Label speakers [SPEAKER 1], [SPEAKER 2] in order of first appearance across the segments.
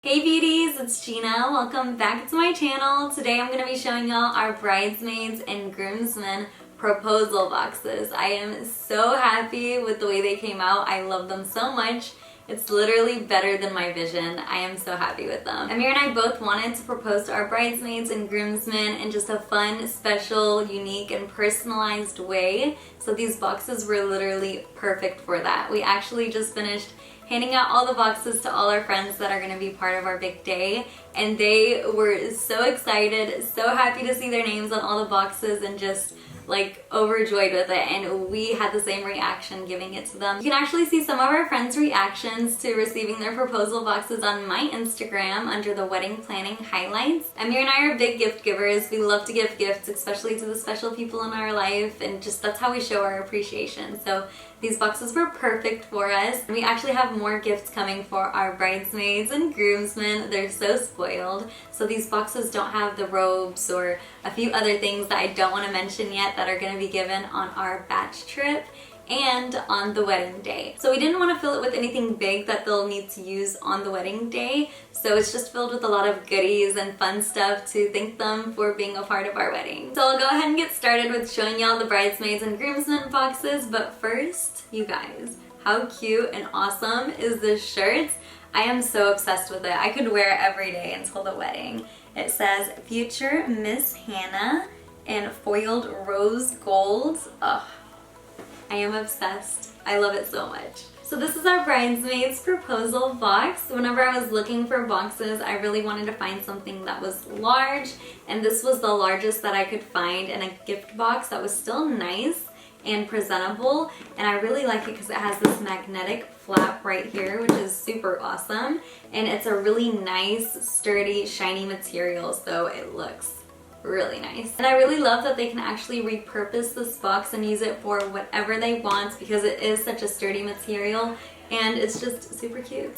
[SPEAKER 1] Hey beauties, it's Gina. Welcome back to my channel. Today I'm going to be showing y'all our bridesmaids and groomsmen proposal boxes. I am so happy with the way they came out. I love them so much. It's literally better than my vision. I am so happy with them. Amir and I both wanted to propose to our bridesmaids and groomsmen in just a fun, special, unique, and personalized way. So these boxes were literally perfect for that. We actually just finished handing out all the boxes to all our friends that are going to be part of our big day, and they were so excited, so happy to see their names on all the boxes and just like overjoyed with it, and we had the same reaction giving it to them. You can actually see some of our friends' reactions to receiving their proposal boxes on my Instagram under the wedding planning highlights. Amir and I are big gift givers. We love to give gifts, especially to the special people in our life, and just that's how we show our appreciation. So these boxes were perfect for us. We actually have more gifts coming for our bridesmaids and groomsmen. They're so spoiled. So these boxes don't have the robes or a few other things that I don't want to mention yet that are going to be given on our batch trip and on the wedding day. So we didn't want to fill it with anything big that they'll need to use on the wedding day. So it's just filled with a lot of goodies and fun stuff to thank them for being a part of our wedding. So I'll go ahead and get started with showing y'all the bridesmaids and groomsmen boxes. But first, you guys, how cute and awesome is this shirt? I am so obsessed with it. I could wear it every day until the wedding. It says Future Miss Hannah in foiled rose gold. Ugh, I am obsessed. I love it so much. So this is our bridesmaids proposal box. Whenever I was looking for boxes, I really wanted to find something that was large, and this was the largest that I could find in a gift box that was still nice and presentable, and I really like it because it has this magnetic flap right here, which is super awesome, and it's a really nice, sturdy, shiny material, so it looks really nice. And I really love that they can actually repurpose this box and use it for whatever they want because it is such a sturdy material and it's just super cute.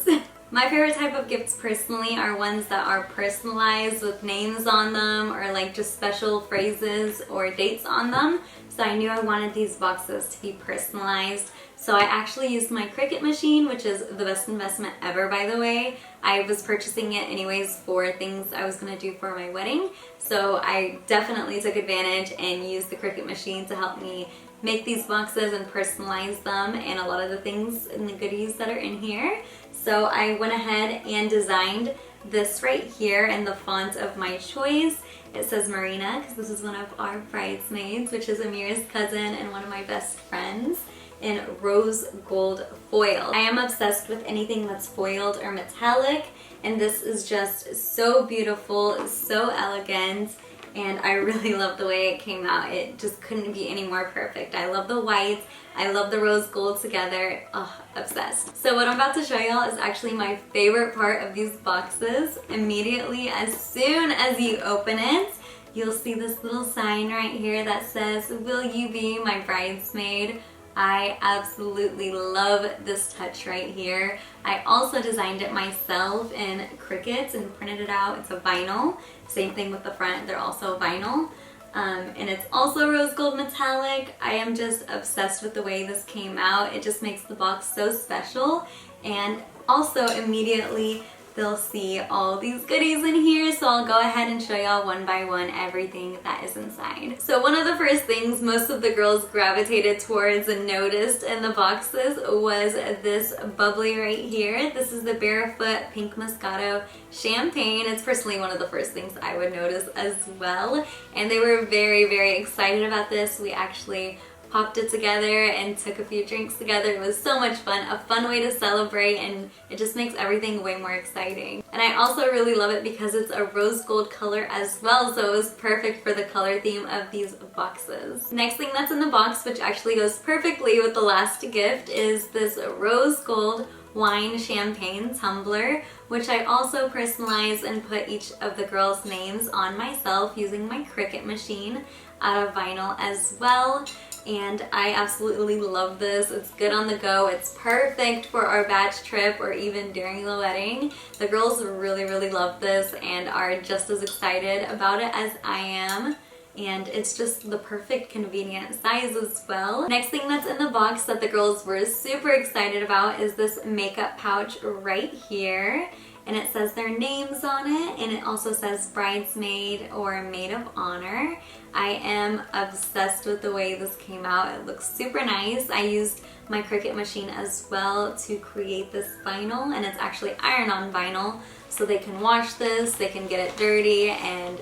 [SPEAKER 1] My favorite type of gifts personally are ones that are personalized with names on them or like just special phrases or dates on them. So I knew I wanted these boxes to be personalized. So I actually used my Cricut machine, which is the best investment ever, by the way. I was purchasing it anyways for things I was going to do for my wedding. So I definitely took advantage and used the Cricut machine to help me make these boxes and personalize them and a lot of the things and the goodies that are in here. So I went ahead and designed this right here in the font of my choice. It says Marina because this is one of our bridesmaids, which is Amir's cousin and one of my best friends, in rose gold foil. I am obsessed with anything that's foiled or metallic, and this is just so beautiful, so elegant, and I really love the way it came out. It just couldn't be any more perfect. I love the white, I love the rose gold together. Oh, obsessed. So what I'm about to show y'all is actually my favorite part of these boxes. Immediately, as soon as you open it, you'll see this little sign right here that says, "Will you be my bridesmaid?" I absolutely love this touch right here. I also designed it myself in Cricut and printed it out. It's a vinyl. Same thing with the front, they're also vinyl. And it's also rose gold metallic. I am just obsessed with the way this came out. It just makes the box so special. And also immediately they'll see all these goodies in here, so I'll go ahead and show y'all one by one everything that is inside. So one of the first things most of the girls gravitated towards and noticed in the boxes was this bubbly right here. This is the Barefoot Pink Moscato Champagne. It's personally one of the first things I would notice as well, and they were very, very excited about this. We actually popped it together and took a few drinks together. It was so much fun, a fun way to celebrate, and it just makes everything way more exciting. And I also really love it because it's a rose gold color as well, so it was perfect for the color theme of these boxes. Next thing that's in the box, which actually goes perfectly with the last gift, is this rose gold wine champagne tumbler, which I also personalized and put each of the girls' names on myself using my Cricut machine out of vinyl as well. And I absolutely love this. It's good on the go. It's perfect for our batch trip or even during the wedding. The girls really, really love this and are just as excited about it as I am. And it's just the perfect convenient size as well. Next thing that's in the box that the girls were super excited about is this makeup pouch right here. and it says their names on it, and it also says bridesmaid or maid of honor. I am obsessed with the way this came out. It looks super nice. I used my Cricut machine as well to create this vinyl, and it's actually iron-on vinyl, so they can wash this, they can get it dirty, and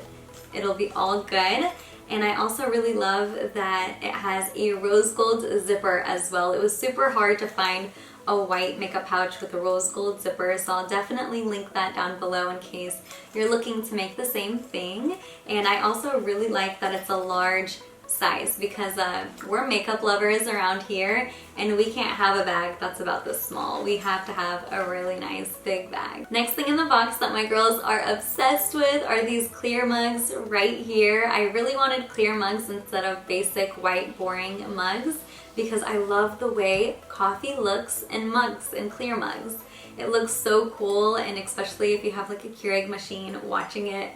[SPEAKER 1] it'll be all good. And I also really love that it has a rose gold zipper as well. It was super hard to find a white makeup pouch with a rose gold zipper, so I'll definitely link that down below in case you're looking to make the same thing. And I also really like that it's a large size because we're makeup lovers around here, and we can't have a bag that's about this small. We have to have a really nice big bag. Next thing in the box that my girls are obsessed with are these clear mugs right here. I really wanted clear mugs instead of basic white boring mugs because I love the way coffee looks in mugs, in clear mugs. It looks so cool, and especially if you have like a Keurig machine, watching it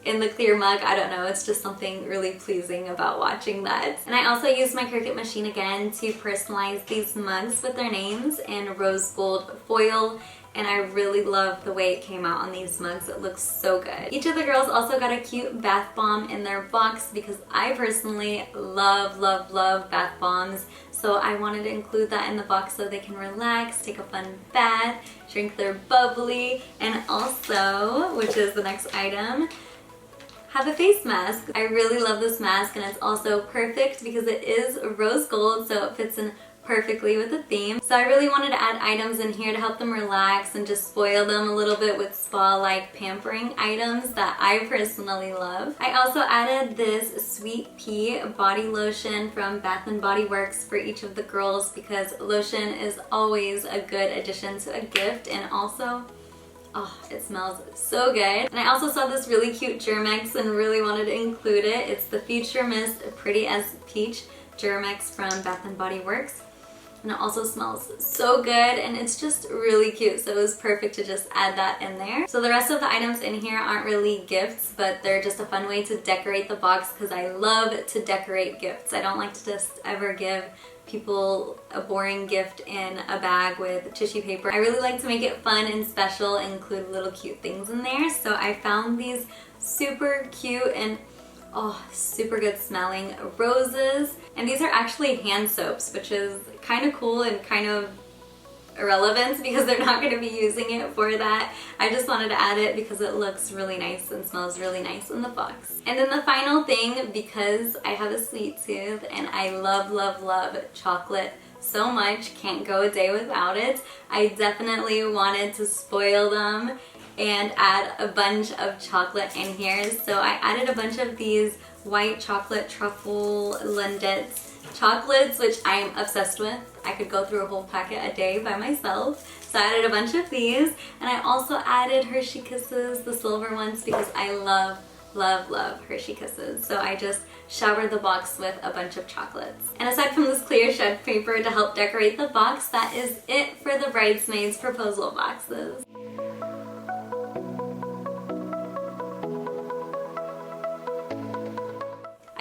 [SPEAKER 1] in the clear mug, I don't know, it's just something really pleasing about watching that. And I also used my Cricut machine again to personalize these mugs with their names in rose gold foil, and I really love the way it came out on these mugs. It looks so good. Each of the girls also got a cute bath bomb in their box because I personally love bath bombs. So I wanted to include that in the box so they can relax, take a fun bath, drink their bubbly, and also, which is the next item, have a face mask. I really love this mask, and it's also perfect because it is rose gold, so it fits in perfectly with the theme. So I really wanted to add items in here to help them relax and just spoil them a little bit with spa-like pampering items that I personally love. I also added this Sweet Pea body lotion from Bath & Body Works for each of the girls because lotion is always a good addition to a gift, and also, oh, it smells so good. And I also saw this really cute Germex and really wanted to include it. It's the Future Mist Pretty as Peach Germex from Bath & Body Works. And it also smells so good, and it's just really cute, so it was perfect to just add that in there. So the rest of the items in here aren't really gifts, but they're just a fun way to decorate the box because I love to decorate gifts. I don't like to just ever give people a boring gift in a bag with tissue paper. I really like to make it fun and special and include little cute things in there. So I found these super cute and super good smelling roses, and these are actually hand soaps, which is kind of cool and kind of irrelevant because they're not going to be using it for that. I just wanted to add it because it looks really nice and smells really nice in the box. And then the final thing, because I have a sweet tooth and I love chocolate so much, can't go a day without it, I definitely wanted to spoil them and add a bunch of chocolate in here. So I added a bunch of these white chocolate truffle Lindettes chocolates, which I'm obsessed with. I could go through a whole packet a day by myself. So I added a bunch of these, and I also added Hershey Kisses, the silver ones, because I love Hershey Kisses. So I just showered the box with a bunch of chocolates. And aside from this clear shed paper to help decorate the box, that is it for the bridesmaids proposal boxes.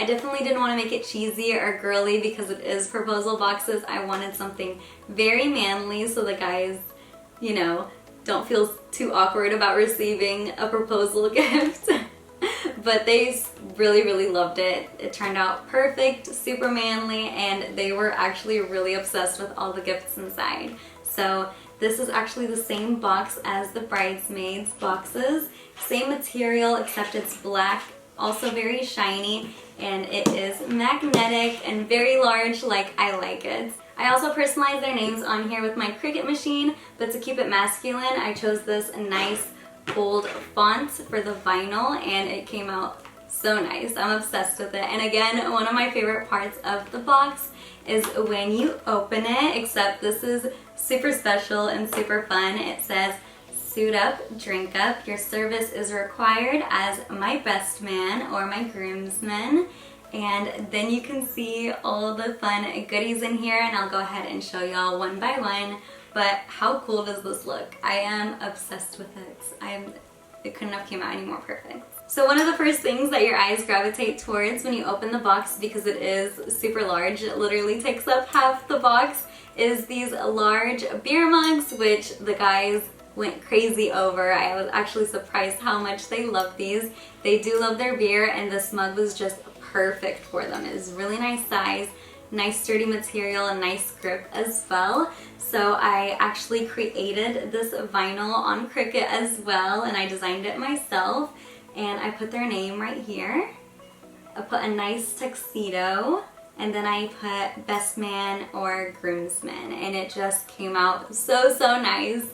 [SPEAKER 1] I definitely didn't want to make it cheesy or girly because it is proposal boxes. I wanted something very manly so the guys, you know, don't feel too awkward about receiving a proposal gift. But they really loved it. It turned out perfect, super manly, and they were actually really obsessed with all the gifts inside. So this is actually the same box as the bridesmaids boxes. Same material except it's black, also very shiny, and it is magnetic and very large like I like it. I also personalized their names on here with my Cricut machine, but to keep it masculine, I chose this nice bold font for the vinyl, and it came out so nice. I'm obsessed with it. And again, one of my favorite parts of the box is when you open it, except this is super special and super fun. It says, "Suit up, drink up, your service is required as my best man or my groomsman." And then you can see all the fun goodies in here, and I'll go ahead and show y'all one by one. But how cool does this look? I am obsessed with it. It couldn't have came out any more perfect. So one of the first things that your eyes gravitate towards when you open the box, because it is super large, it literally takes up half the box, is these large beer mugs, which the guys went crazy over. I was actually surprised how much they love these. They do love their beer, and this mug was just perfect for them. It was really nice size, nice sturdy material, and nice grip as well. So I actually created this vinyl on Cricut as well, and I designed it myself, and I put their name right here. I put a nice tuxedo, and then I put best man or groomsman, and it just came out so nice.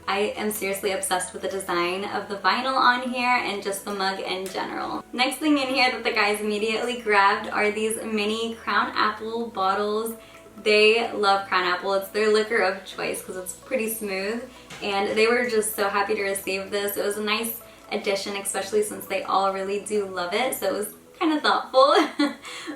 [SPEAKER 1] I am seriously obsessed with the design of the vinyl on here and just the mug in general. Next thing in here that the guys immediately grabbed are these mini Crown Apple bottles. They love Crown Apple. It's their liquor of choice because it's pretty smooth, and they were just so happy to receive this. It was a nice addition, especially since they all really do love it, so it was kind of thoughtful.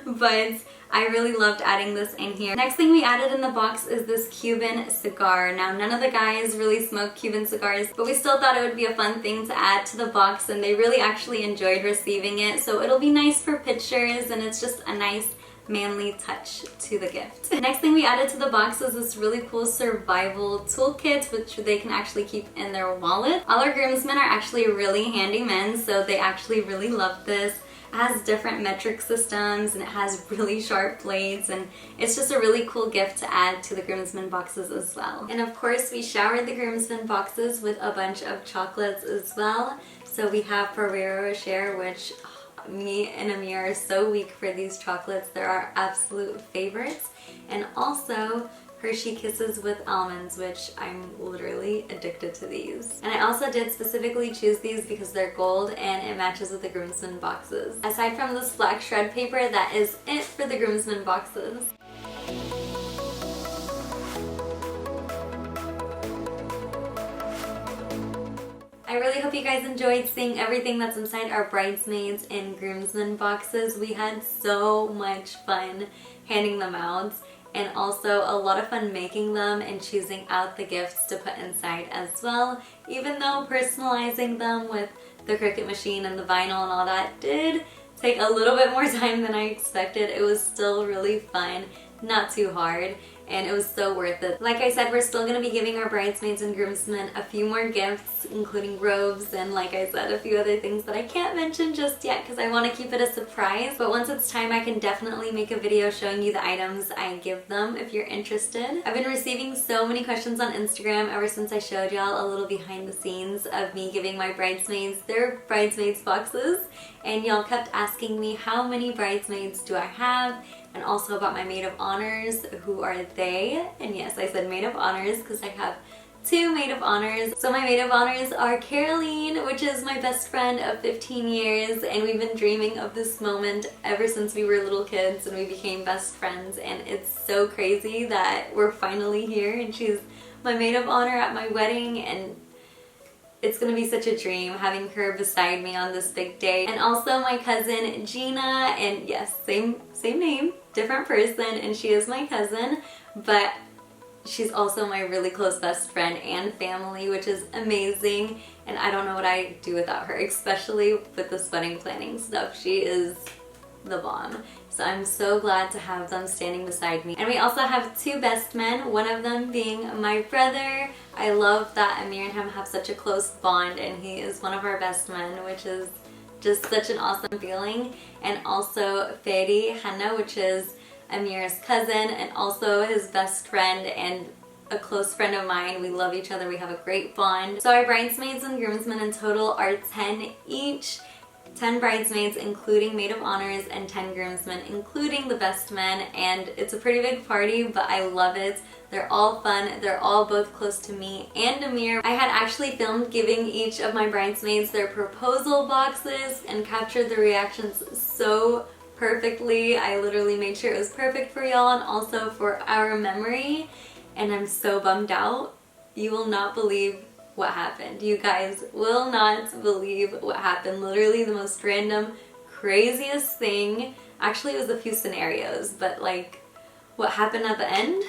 [SPEAKER 1] But I really loved adding this in here. Next thing we added in the box is this Cuban cigar. Now, none of the guys really smoke Cuban cigars, but we still thought it would be a fun thing to add to the box, and they really actually enjoyed receiving it. So it'll be nice for pictures, and it's just a nice manly touch to the gift. The next thing we added to the box is this really cool survival toolkit, which they can actually keep in their wallet. All our groomsmen are actually really handy men, so they actually really love this. It has different metric systems, and it has really sharp blades, and it's just a really cool gift to add to the groomsmen boxes as well. And of course, we showered the groomsmen boxes with a bunch of chocolates as well. So we have Ferrero Rocher, which me and Amir are so weak for these chocolates. They're our absolute favorites. And also Hershey Kisses with almonds, which I'm literally addicted to these. And I also did specifically choose these because they're gold and it matches with the groomsmen boxes. Aside from this black shred paper, that is it for the groomsmen boxes. I really hope you guys enjoyed seeing everything that's inside our bridesmaids and groomsmen boxes. We had so much fun handing them out, and also a lot of fun making them and choosing out the gifts to put inside as well. Even though personalizing them with the Cricut machine and the vinyl and all that did take a little bit more time than I expected, it was still really fun, not too hard, and it was so worth it. Like I said, we're still going to be giving our bridesmaids and groomsmen a few more gifts, including robes and, like I said, a few other things that I can't mention just yet because I want to keep it a surprise. But once it's time, I can definitely make a video showing you the items I give them if you're interested. I've been receiving so many questions on Instagram ever since I showed y'all a little behind the scenes of me giving my bridesmaids their bridesmaids boxes, and y'all kept asking me how many bridesmaids do I have, and also about my maid of honors. Who are they? And yes, I said maid of honors because I have two maid of honors. So my maid of honors are Caroline, which is my best friend of 15 years, and we've been dreaming of this moment ever since we were little kids and we became best friends, and it's so crazy that we're finally here and she's my maid of honor at my wedding, and it's gonna be such a dream having her beside me on this big day. And also my cousin Gina, and yes, same name, different person, and she is my cousin, but she's also my really close best friend and family, which is amazing, and I don't know what I'd do without her, especially with this wedding planning stuff. She is the bomb. So I'm so glad to have them standing beside me. And we also have two best men, one of them being my brother. I love that Amir and him have such a close bond, and he is one of our best men, which is just such an awesome feeling. And also Feri Hanna, which is Amir's cousin and also his best friend and a close friend of mine. We love each other. We have a great bond. So our bridesmaids and groomsmen in total are 10 each. 10 bridesmaids including maid of honors and 10 groomsmen including the best men, and it's a pretty big party, but I love it. They're all fun. They're all both close to me and Amir. I had actually filmed giving each of my bridesmaids their proposal boxes and captured the reactions so perfectly. I literally made sure it was perfect for y'all and also for our memory, and I'm so bummed out. You will not believe what happened. You guys will not believe what happened. Literally the most random, craziest thing. Actually, it was a few scenarios, but like what happened at the end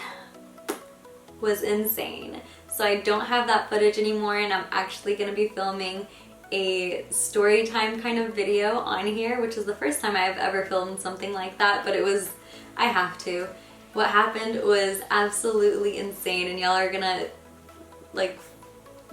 [SPEAKER 1] was insane. So I don't have that footage anymore, and I'm actually going to be filming a story time kind of video on here, which is the first time I've ever filmed something like that, but it was, I have to. What happened was absolutely insane, and y'all are gonna like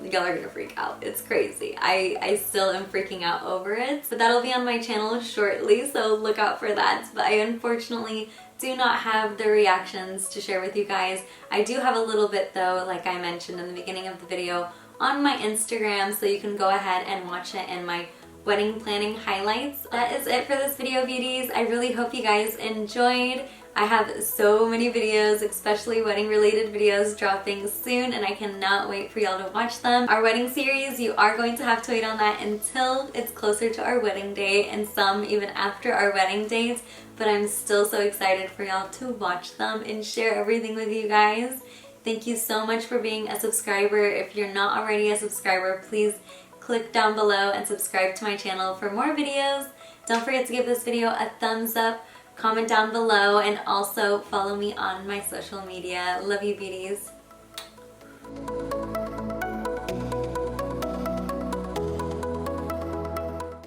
[SPEAKER 1] y'all are gonna freak out. It's crazy. I still am freaking out over it. But that'll be on my channel shortly, so look out for that. But I unfortunately do not have the reactions to share with you guys. I do have a little bit though, like I mentioned in the beginning of the video, on my Instagram, so you can go ahead and watch it in my wedding planning highlights. That is it for this video, beauties. I really hope you guys enjoyed. I have so many videos, especially wedding related videos, dropping soon, and I cannot wait for y'all to watch them. Our wedding series, you are going to have to wait on that until it's closer to our wedding date, and some even after our wedding date, but I'm still so excited for y'all to watch them and share everything with you guys. Thank you so much for being a subscriber. If you're not already a subscriber, please click down below and subscribe to my channel for more videos. Don't forget to give this video a thumbs up, comment down below, and also follow me on my social media. Love you, beauties.